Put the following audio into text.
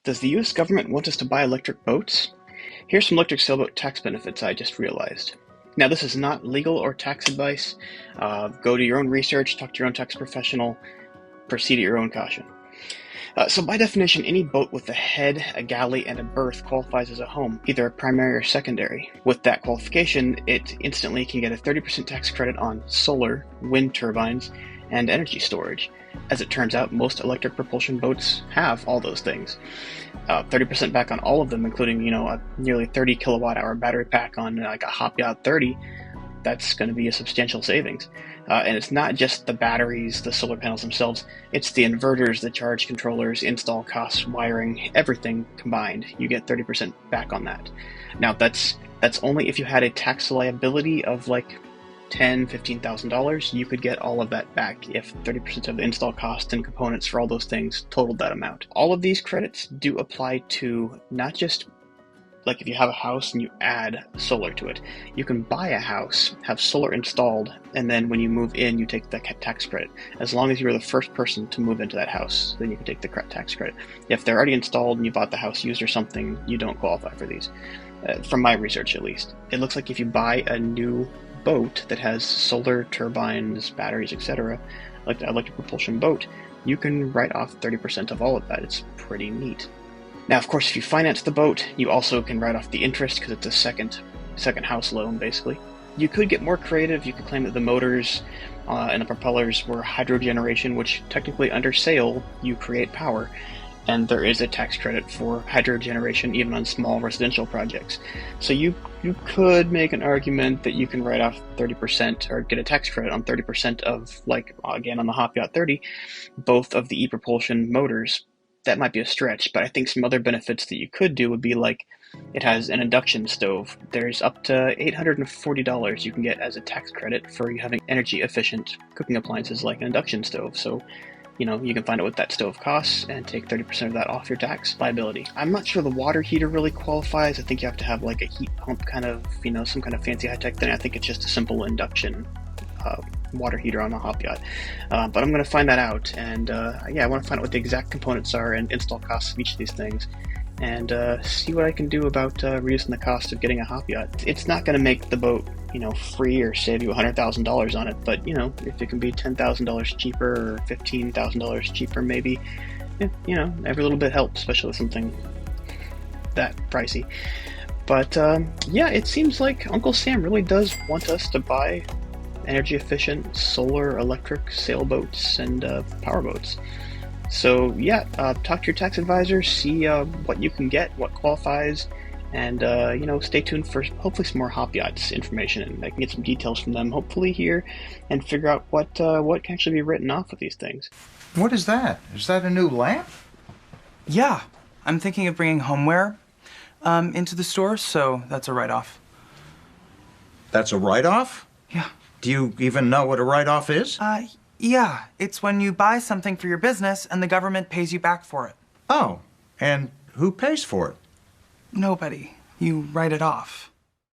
Does the US government want us to buy electric boats? Here's some electric sailboat tax benefits I just realized. Now, this is not legal or tax advice. Go do your own research, talk to your own tax professional, proceed at your own caution. So by definition, any boat with a head, a galley, and a berth qualifies as a home, either a primary or secondary. With that qualification, it instantly can get a 30% tax credit on solar, wind turbines, and energy storage. As it turns out, most electric propulsion boats have all those things. 30% back on all of them, including, a nearly 30 kilowatt hour battery pack on like a HopYacht 30. That's going to be a substantial savings. And it's not just the batteries, the solar panels themselves, it's the inverters, the charge controllers, install costs, wiring, everything combined. You get 30% back on that. Now, that's only if you had a tax liability of like $10,000–$15,000, you could get all of that back if 30% of the install costs and components for all those things totaled that amount. All of these credits do apply to not just like if you have a house and you add solar to it. You can buy a house, have solar installed, and then when you move in, you take the tax credit. As long as you were the first person to move into that house, then you can take the tax credit. If they're already installed and you bought the house used or something, you don't qualify for these. From my research, at least. It looks like if you buy a new boat that has solar, turbines, batteries, etc., like the electric propulsion boat, you can write off 30% of all of that. It's pretty neat. Now, of course, if you finance the boat, you also can write off the interest because it's a second house loan, basically. You could get more creative. You could claim that the motors and the propellers were hydrogeneration, which technically under sail, you create power. And there is a tax credit for hydrogeneration even on small residential projects. So you could make an argument that you can write off 30% or get a tax credit on 30% of, like, again, on the HopYacht 30, both of the e-propulsion motors. That might be a stretch, but I think some other benefits that you could do would be like it has an induction stove. There's up to $840 you can get as a tax credit for having energy efficient cooking appliances like an induction stove. So, you can find out what that stove costs and take 30% of that off your tax liability. I'm not sure the water heater really qualifies. I think you have to have like a heat pump kind of, some kind of fancy high-tech thing. I think it's just a simple induction water heater on a HopYacht. But I'm going to find that out, and I want to find out what the exact components are and install costs of each of these things, and see what I can do about reducing the cost of getting a HopYacht. It's not going to make the boat, free or save you $100,000 on it, but, if it can be $10,000 cheaper or $15,000 cheaper maybe, every little bit helps, especially with something that pricey. But, it seems like Uncle Sam really does want us to buy energy-efficient solar, electric sailboats and powerboats. So talk to your tax advisor, see what you can get, what qualifies, and stay tuned for hopefully some more HopYachts information, and I can get some details from them hopefully here and figure out what can actually be written off with these things. What is that? Is that a new lamp? Yeah, I'm thinking of bringing homeware into the store, so that's a write-off. That's a write-off? Yeah. Do you even know what a write-off is? Yeah. It's when you buy something for your business and the government pays you back for it. Oh, and who pays for it? Nobody. You write it off.